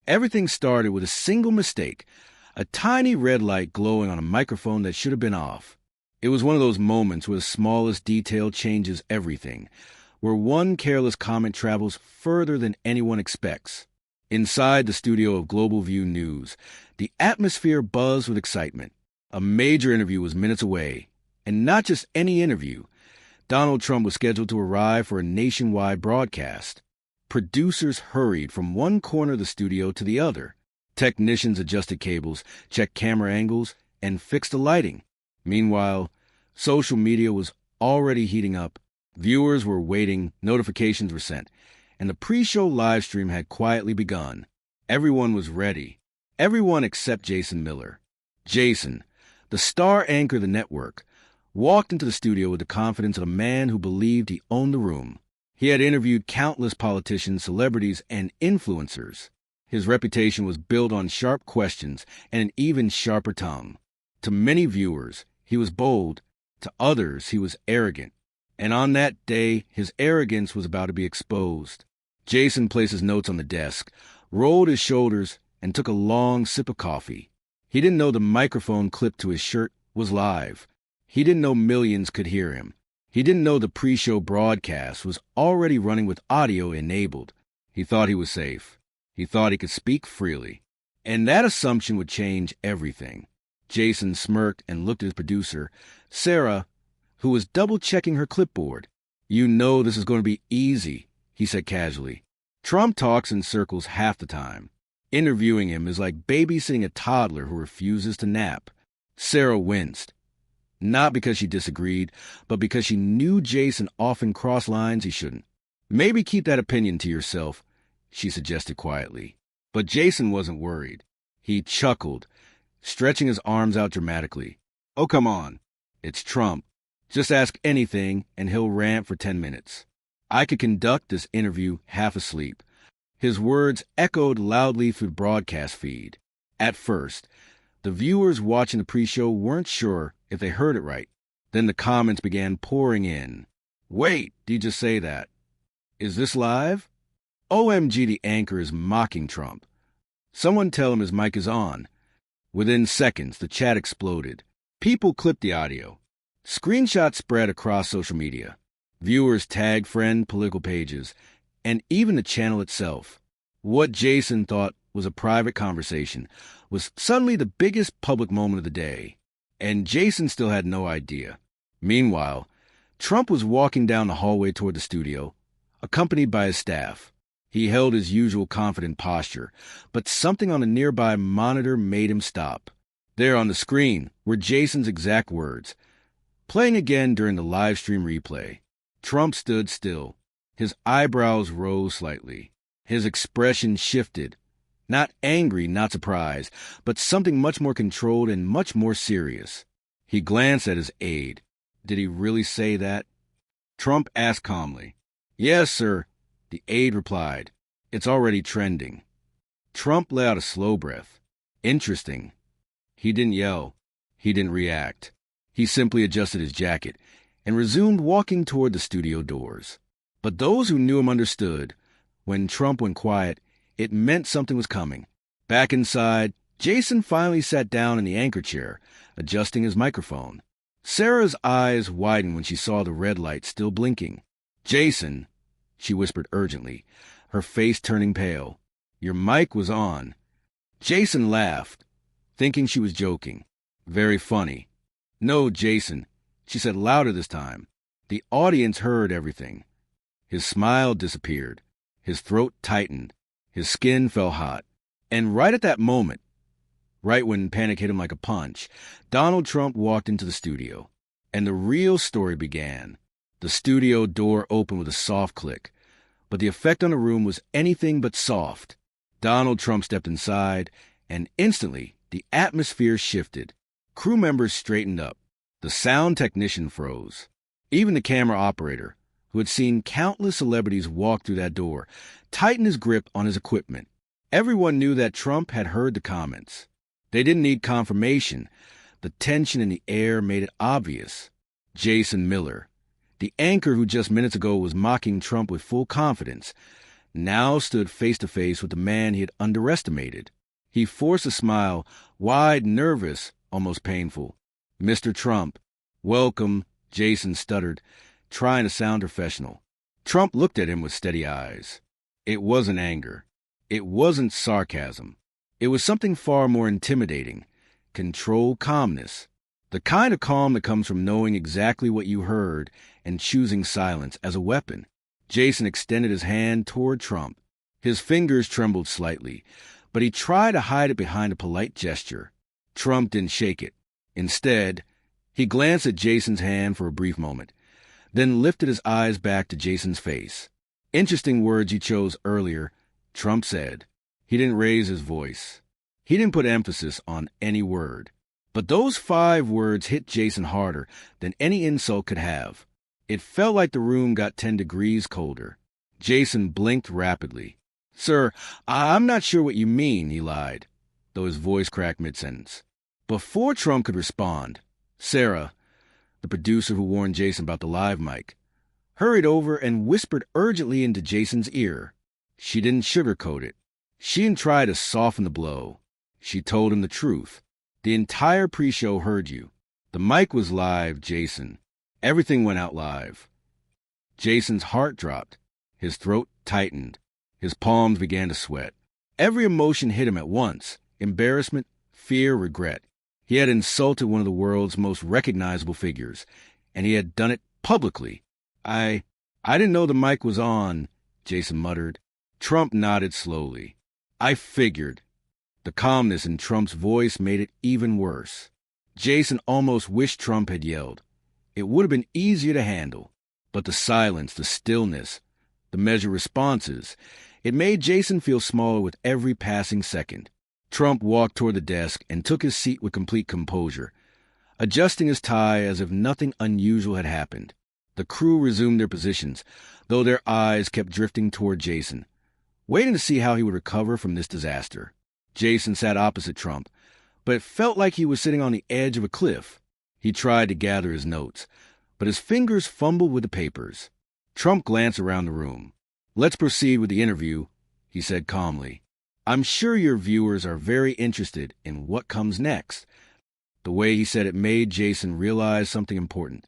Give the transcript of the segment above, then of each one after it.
Everything started with a single mistake, a tiny red light glowing on a microphone that should have been off. It was one of those moments where the smallest detail changes everything, where one careless comment travels further than anyone expects. Inside the studio of Global View News, the atmosphere buzzed with excitement. A major interview was minutes away, and not just any interview. Donald Trump was scheduled to arrive for a nationwide broadcast. Producers hurried from one corner of the studio to the other. Technicians adjusted cables, checked camera angles, and fixed the lighting. Meanwhile, social media was already heating up. Viewers were waiting, notifications were sent, and the pre-show live stream had quietly begun. Everyone was ready. Everyone except Jason Miller. Jason, the star anchor of the network, walked into the studio with the confidence of a man who believed he owned the room. He had interviewed countless politicians, celebrities, and influencers. His reputation was built on sharp questions and an even sharper tongue. To many viewers, he was bold. To others, he was arrogant. And on that day, his arrogance was about to be exposed. Jason placed his notes on the desk, rolled his shoulders, and took a long sip of coffee. He didn't know the microphone clipped to his shirt was live. He didn't know millions could hear him. He didn't know the pre-show broadcast was already running with audio enabled. He thought he was safe. He thought he could speak freely. And that assumption would change everything. Jason smirked and looked at his producer, Sarah, who was double-checking her clipboard. "You know this is going to be easy," he said casually. "Trump talks in circles half the time. Interviewing him is like babysitting a toddler who refuses to nap." Sarah winced. Not because she disagreed, but because she knew Jason often crossed lines he shouldn't. "Maybe keep that opinion to yourself," she suggested quietly. But Jason wasn't worried. He chuckled, stretching his arms out dramatically. "Oh, come on. It's Trump. Just ask anything, and he'll rant for 10 minutes. I could conduct this interview half asleep." His words echoed loudly through the broadcast feed. At first, the viewers watching the pre-show weren't sure if they heard it right. Then the comments began pouring in. "Wait, did you just say that? Is this live? OMG, the anchor is mocking Trump. Someone tell him his mic is on." Within seconds, the chat exploded. People clipped the audio. Screenshots spread across social media. Viewers tagged friend political pages, and even the channel itself. What Jason thought was a private conversation was suddenly the biggest public moment of the day. And Jason still had no idea. Meanwhile, Trump was walking down the hallway toward the studio, accompanied by his staff. He held his usual confident posture, but something on a nearby monitor made him stop. There on the screen were Jason's exact words, playing again during the live stream replay. Trump stood still. His eyebrows rose slightly. His expression shifted. Not angry, not surprised, but something much more controlled and much more serious. He glanced at his aide. Did he really say that? Trump asked calmly. "Yes, sir," the aide replied. "It's already trending." Trump let out a slow breath. Interesting. He didn't yell. He didn't react. He simply adjusted his jacket and resumed walking toward the studio doors. But those who knew him understood. When Trump went quiet, it meant something was coming. Back inside, Jason finally sat down in the anchor chair, adjusting his microphone. Sarah's eyes widened when she saw the red light still blinking. "Jason," she whispered urgently, her face turning pale. "Your mic was on." Jason laughed, thinking she was joking. "Very funny." "No, Jason," she said louder this time. The audience heard everything. His smile disappeared. His throat tightened. His skin felt hot. And right at that moment, right when panic hit him like a punch, Donald Trump walked into the studio. And the real story began. The studio door opened with a soft click, but the effect on the room was anything but soft. Donald Trump stepped inside, and instantly the atmosphere shifted. Crew members straightened up. The sound technician froze. Even the camera operator, who had seen countless celebrities walk through that door, tightened his grip on his equipment. Everyone knew that Trump had heard the comments. They didn't need confirmation. The tension in the air made it obvious. Jason Miller, the anchor who just minutes ago was mocking Trump with full confidence, now stood face to face with the man he had underestimated. He forced a smile, wide, nervous, almost painful. "Mr. Trump." "Welcome," Jason stuttered, trying to sound professional. Trump looked at him with steady eyes. It wasn't anger. It wasn't sarcasm. It was something far more intimidating. Controlled calmness. The kind of calm that comes from knowing exactly what you heard and choosing silence as a weapon. Jason extended his hand toward Trump. His fingers trembled slightly, but he tried to hide it behind a polite gesture. Trump didn't shake it. Instead, he glanced at Jason's hand for a brief moment, then lifted his eyes back to Jason's face. "Interesting words you chose earlier," Trump said. He didn't raise his voice. He didn't put emphasis on any word. But those 5 words hit Jason harder than any insult could have. It felt like the room got 10 degrees colder. Jason blinked rapidly. "Sir, I'm not sure what you mean," he lied, though his voice cracked mid-sentence. Before Trump could respond, Sarah, the producer who warned Jason about the live mic, hurried over and whispered urgently into Jason's ear. She didn't sugarcoat it. She didn't try to soften the blow. She told him the truth. "The entire pre-show heard you. The mic was live, Jason. Everything went out live." Jason's heart dropped. His throat tightened. His palms began to sweat. Every emotion hit him at once: embarrassment, fear, regret. He had insulted one of the world's most recognizable figures, and he had done it publicly. I didn't know the mic was on," Jason muttered. Trump nodded slowly. "I figured." The calmness in Trump's voice made it even worse. Jason almost wished Trump had yelled. It would have been easier to handle. But the silence, the stillness, the measured responses, it made Jason feel smaller with every passing second. Trump walked toward the desk and took his seat with complete composure, adjusting his tie as if nothing unusual had happened. The crew resumed their positions, though their eyes kept drifting toward Jason, waiting to see how he would recover from this disaster. Jason sat opposite Trump, but it felt like he was sitting on the edge of a cliff. He tried to gather his notes, but his fingers fumbled with the papers. Trump glanced around the room. "Let's proceed with the interview," he said calmly. "I'm sure your viewers are very interested in what comes next." The way he said it made Jason realize something important.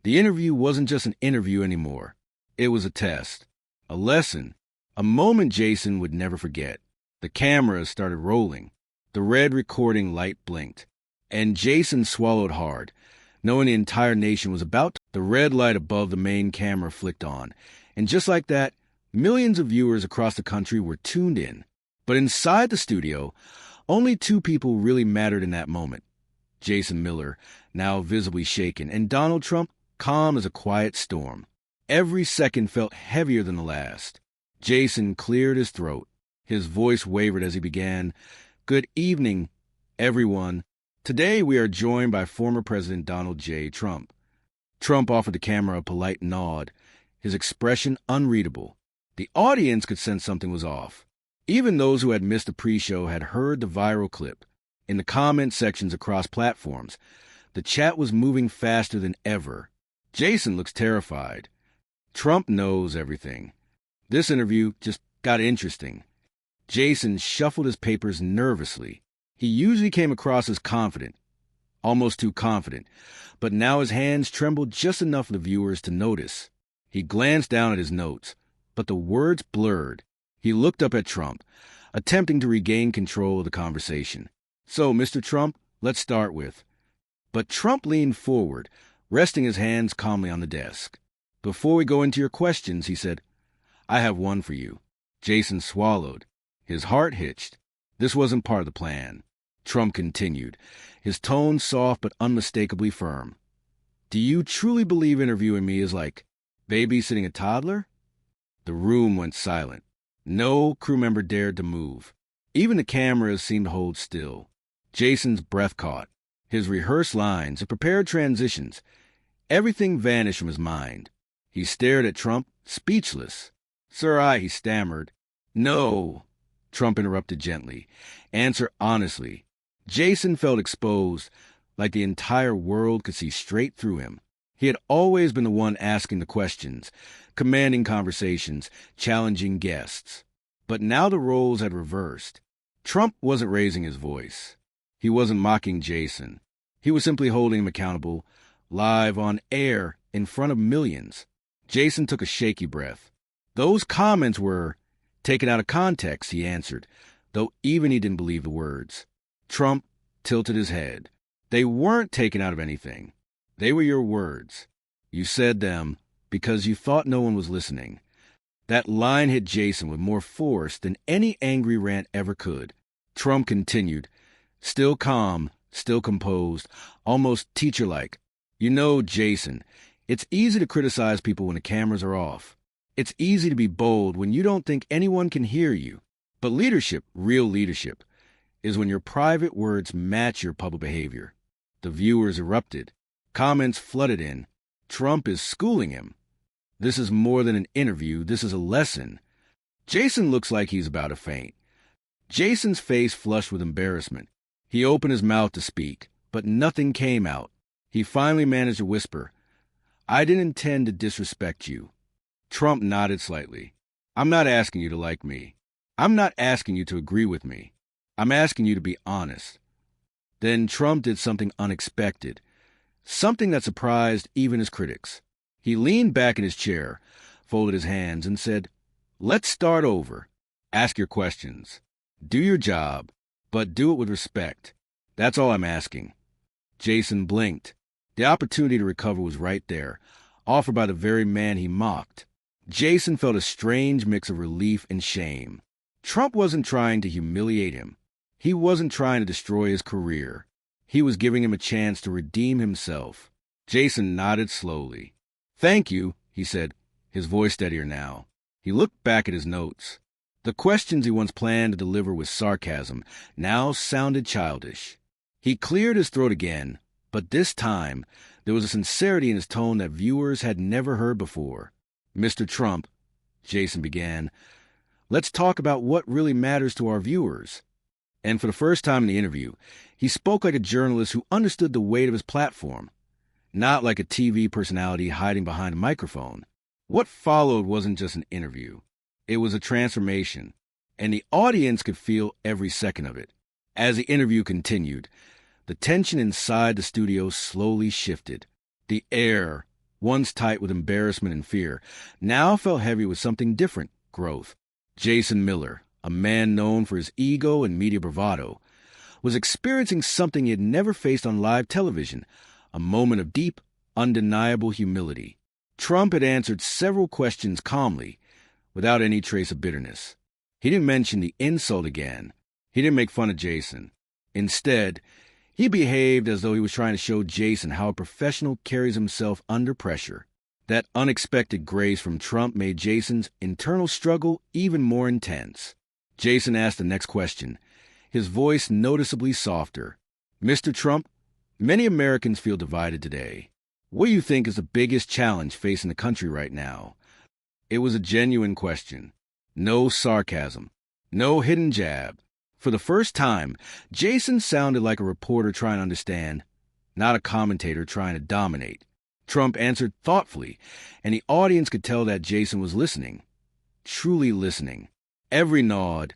The interview wasn't just an interview anymore. It was a test, a lesson, a moment Jason would never forget. The cameras started rolling. The red recording light blinked, and Jason swallowed hard, knowing the entire nation was about to. The red light above the main camera flicked on, and just like that, millions of viewers across the country were tuned in. But inside the studio, only 2 people really mattered in that moment. Jason Miller, now visibly shaken, and Donald Trump, calm as a quiet storm. Every second felt heavier than the last. Jason cleared his throat. His voice wavered as he began, "Good evening, everyone. Today we are joined by former President Donald J. Trump." Trump offered the camera a polite nod, his expression unreadable. The audience could sense something was off. Even those who had missed the pre-show had heard the viral clip. In the comment sections across platforms, the chat was moving faster than ever. Jason looks terrified. Trump knows everything. This interview just got interesting. Jason shuffled his papers nervously. He usually came across as confident, almost too confident, but now his hands trembled just enough for the viewers to notice. He glanced down at his notes, but the words blurred. He looked up at Trump, attempting to regain control of the conversation. "So, Mr. Trump, let's start with." But Trump leaned forward, resting his hands calmly on the desk. "Before we go into your questions," he said, "I have one for you." Jason swallowed. His heart hitched. This wasn't part of the plan. Trump continued, his tone soft but unmistakably firm. "Do you truly believe interviewing me is like babysitting a toddler?" The room went silent. No crew member dared to move. Even the cameras seemed to hold still. Jason's breath caught. His rehearsed lines, his prepared transitions, everything vanished from his mind. He stared at Trump, speechless. "Sir, he stammered. "No," Trump interrupted gently. "Answer honestly." Jason felt exposed, like the entire world could see straight through him. He had always been the one asking the questions, commanding conversations, challenging guests. But now the roles had reversed. Trump wasn't raising his voice. He wasn't mocking Jason. He was simply holding him accountable, live on air, in front of millions. Jason took a shaky breath. Those comments were taken out of context, he answered, though even he didn't believe the words. Trump tilted his head. They weren't taken out of anything. They were your words. You said them because you thought no one was listening. That line hit Jason with more force than any angry rant ever could. Trump continued, still calm, still composed, almost teacher-like. You know, Jason, it's easy to criticize people when the cameras are off. It's easy to be bold when you don't think anyone can hear you. But leadership, real leadership, is when your private words match your public behavior. The viewers erupted. Comments flooded in. Trump is schooling him. This is more than an interview. This is a lesson. Jason looks like he's about to faint. Jason's face flushed with embarrassment. He opened his mouth to speak, but nothing came out. He finally managed to whisper, I didn't intend to disrespect you. Trump nodded slightly. I'm not asking you to like me. I'm not asking you to agree with me. I'm asking you to be honest. Then Trump did something unexpected. Something that surprised even his critics. He leaned back in his chair, folded his hands, and said, Let's start over. Ask your questions. Do your job, but do it with respect. That's all I'm asking. Jason blinked. The opportunity to recover was right there, offered by the very man he mocked. Jason felt a strange mix of relief and shame. Trump wasn't trying to humiliate him. He wasn't trying to destroy his career. He was giving him a chance to redeem himself. Jason nodded slowly. Thank you, he said, his voice steadier now. He looked back at his notes. The questions he once planned to deliver with sarcasm now sounded childish. He cleared his throat again, but this time there was a sincerity in his tone that viewers had never heard before. Mr. Trump, Jason began, let's talk about what really matters to our viewers. And for the first time in the interview, he spoke like a journalist who understood the weight of his platform, not like a TV personality hiding behind a microphone. What followed wasn't just an interview. It was a transformation, and the audience could feel every second of it. As the interview continued, the tension inside the studio slowly shifted. The air, once tight with embarrassment and fear, now felt heavy with something different, growth. Jason Miller, a man known for his ego and media bravado, was experiencing something he had never faced on live television, a moment of deep, undeniable humility. Trump had answered several questions calmly, without any trace of bitterness. He didn't mention the insult again. He didn't make fun of Jason. Instead, he behaved as though he was trying to show Jason how a professional carries himself under pressure. That unexpected grace from Trump made Jason's internal struggle even more intense. Jason asked the next question, his voice noticeably softer. Mr. Trump, many Americans feel divided today. What do you think is the biggest challenge facing the country right now? It was a genuine question. No sarcasm. No hidden jab. For the first time, Jason sounded like a reporter trying to understand, not a commentator trying to dominate. Trump answered thoughtfully, and the audience could tell that Jason was listening. Truly listening. Every nod,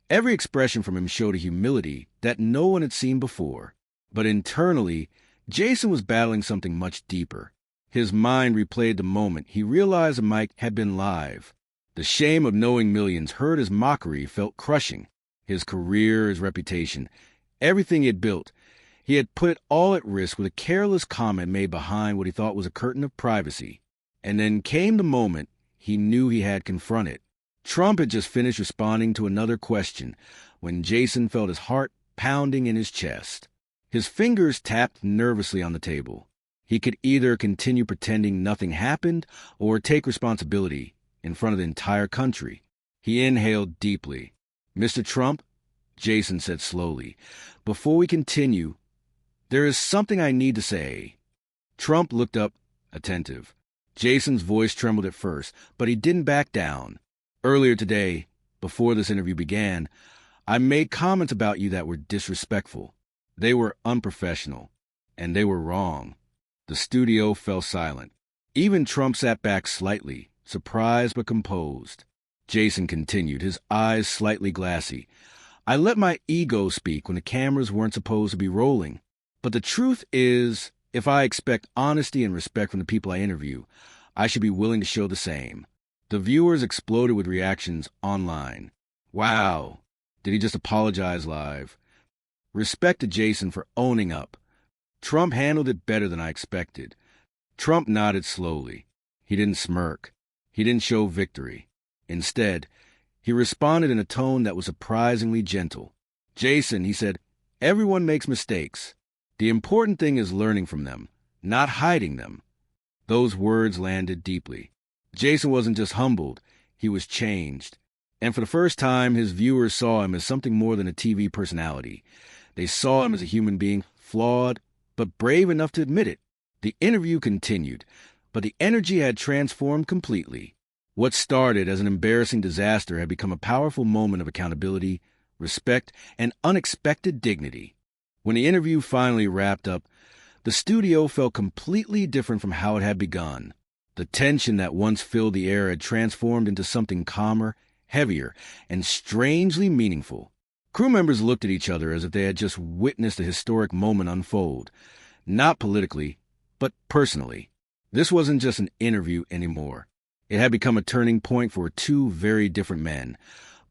every expression from him showed a humility that no one had seen before. But internally, Jason was battling something much deeper. His mind replayed the moment he realized the mic had been live. The shame of knowing millions heard his mockery felt crushing. His career, his reputation, everything he had built. He had put it all at risk with a careless comment made behind what he thought was a curtain of privacy. And then came the moment he knew he had confronted. Trump had just finished responding to another question when Jason felt his heart pounding in his chest. His fingers tapped nervously on the table. He could either continue pretending nothing happened or take responsibility in front of the entire country. He inhaled deeply. Mr. Trump, Jason said slowly, before we continue, there is something I need to say. Trump looked up, attentive. Jason's voice trembled at first, but he didn't back down. Earlier today, before this interview began, I made comments about you that were disrespectful. They were unprofessional, and they were wrong. The studio fell silent. Even Trump sat back slightly, surprised but composed. Jason continued, his eyes slightly glassy. I let my ego speak when the cameras weren't supposed to be rolling. But the truth is, if I expect honesty and respect from the people I interview, I should be willing to show the same. The viewers exploded with reactions online. Wow, did he just apologize live? Respect to Jason for owning up. Trump handled it better than I expected. Trump nodded slowly. He didn't smirk. He didn't show victory. Instead, he responded in a tone that was surprisingly gentle. Jason, he said, everyone makes mistakes. The important thing is learning from them, not hiding them. Those words landed deeply. Jason wasn't just humbled, he was changed. And for the first time, his viewers saw him as something more than a TV personality. They saw him as a human being, flawed, but brave enough to admit it. The interview continued, but the energy had transformed completely. What started as an embarrassing disaster had become a powerful moment of accountability, respect, and unexpected dignity. When the interview finally wrapped up, the studio felt completely different from how it had begun. The tension that once filled the air had transformed into something calmer, heavier, and strangely meaningful. Crew members looked at each other as if they had just witnessed a historic moment unfold, not politically, but personally. This wasn't just an interview anymore. It had become a turning point for two very different men,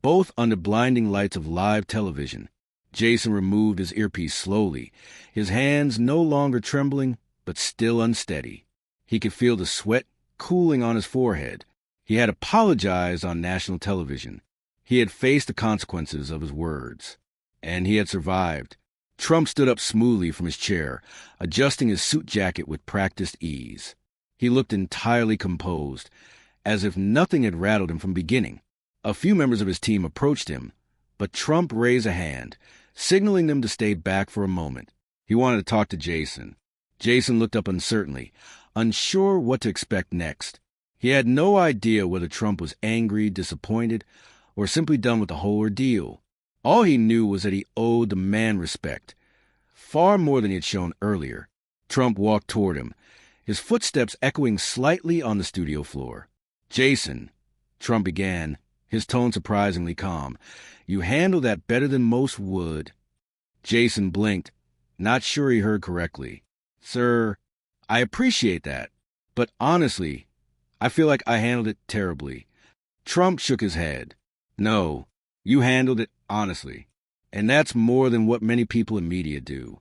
both under blinding lights of live television. Jason removed his earpiece slowly, his hands no longer trembling, but still unsteady. He could feel the sweat cooling on his forehead. He had apologized on national television. He had faced the consequences of his words. And he had survived. Trump stood up smoothly from his chair, adjusting his suit jacket with practiced ease. He looked entirely composed, as if nothing had rattled him from the beginning. A few members of his team approached him, but Trump raised a hand, signaling them to stay back for a moment. He wanted to talk to Jason. Jason looked up uncertainly, unsure what to expect next. He had no idea whether Trump was angry, disappointed, or simply done with the whole ordeal. All he knew was that he owed the man respect, far more than he had shown earlier. Trump walked toward him, his footsteps echoing slightly on the studio floor. Jason, Trump began, his tone surprisingly calm, you handled that better than most would. Jason blinked, not sure he heard correctly. Sir, I appreciate that, but honestly, I feel like I handled it terribly. Trump shook his head. No, you handled it honestly, and that's more than what many people in media do.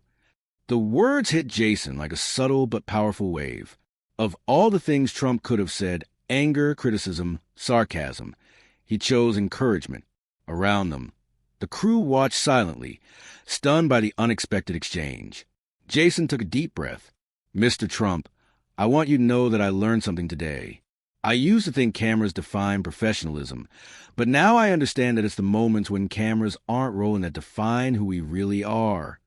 The words hit Jason like a subtle but powerful wave. Of all the things Trump could have said, anger, criticism, sarcasm, he chose encouragement. Around them, the crew watched silently, stunned by the unexpected exchange. Jason took a deep breath. Mr. Trump, I want you to know that I learned something today. I used to think cameras define professionalism, but now I understand that it's the moments when cameras aren't rolling that define who we really are.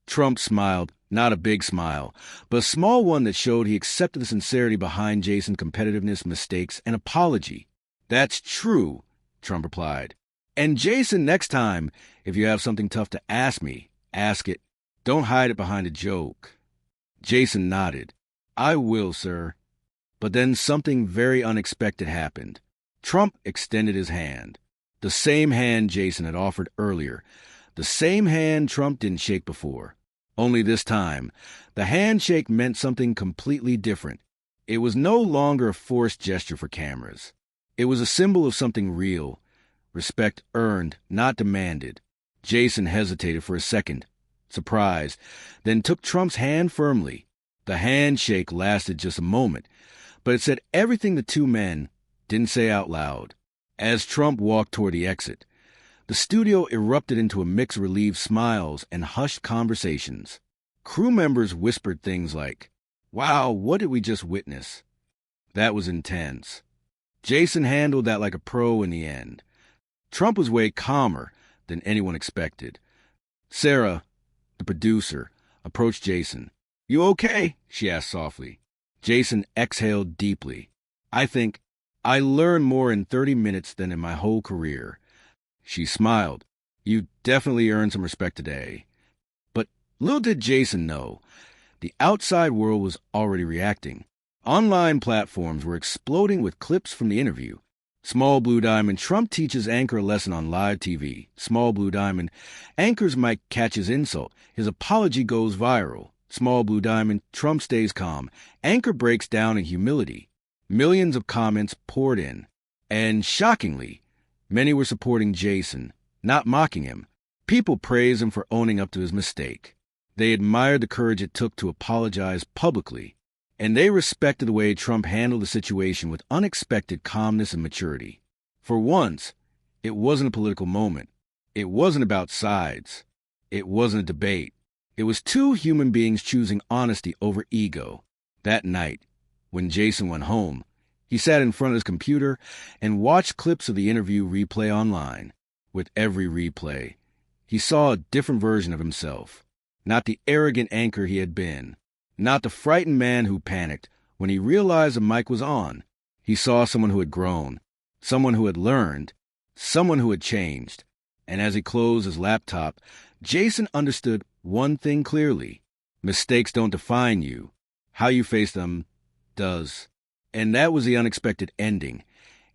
Trump smiled, not a big smile, but a small one that showed he accepted the sincerity behind Jason's competitiveness, mistakes, and apology. That's true, Trump replied. And Jason, next time, if you have something tough to ask me, ask it. Don't hide it behind a joke. Jason nodded. I will, sir. But then something very unexpected happened. Trump extended his hand. The same hand Jason had offered earlier. The same hand Trump didn't shake before. Only this time, the handshake meant something completely different. It was no longer a forced gesture for cameras. It was a symbol of something real. Respect earned, not demanded. Jason hesitated for a second, surprised, then took Trump's hand firmly. The handshake lasted just a moment, but it said everything the two men didn't say out loud. As Trump walked toward the exit, the studio erupted into a mix of relieved smiles and hushed conversations. Crew members whispered things like, "Wow, what did we just witness?" That was intense. Jason handled that like a pro in the end. Trump was way calmer than anyone expected. Sarah, the producer, approached Jason. "You okay?" she asked softly. Jason exhaled deeply. I learned more in 30 minutes than in my whole career." She smiled. "You definitely earned some respect today." But little did Jason know, The outside world was already reacting. Online platforms were exploding with clips from the interview. Small Blue Diamond, Trump teaches anchor a lesson on live TV. Small Blue Diamond, anchor's mic catches insult. His apology goes viral. Small Blue Diamond, Trump stays calm. Anchor breaks down in humility. Millions of comments poured in. And shockingly, many were supporting Jason, not mocking him. People praised him for owning up to his mistake. They admired the courage it took to apologize publicly. And they respected the way Trump handled the situation with unexpected calmness and maturity. For once, it wasn't a political moment. It wasn't about sides. It wasn't a debate. It was two human beings choosing honesty over ego. That night, when Jason went home, he sat in front of his computer and watched clips of the interview replay online. With every replay, he saw a different version of himself. Not the arrogant anchor he had been. Not the frightened man who panicked when he realized the mic was on. He saw someone who had grown, someone who had learned, someone who had changed. And as he closed his laptop, Jason understood one thing clearly. Mistakes don't define you. How you face them does. And that was the unexpected ending.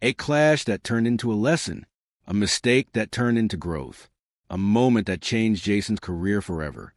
A clash that turned into a lesson. A mistake that turned into growth. A moment that changed Jason's career forever.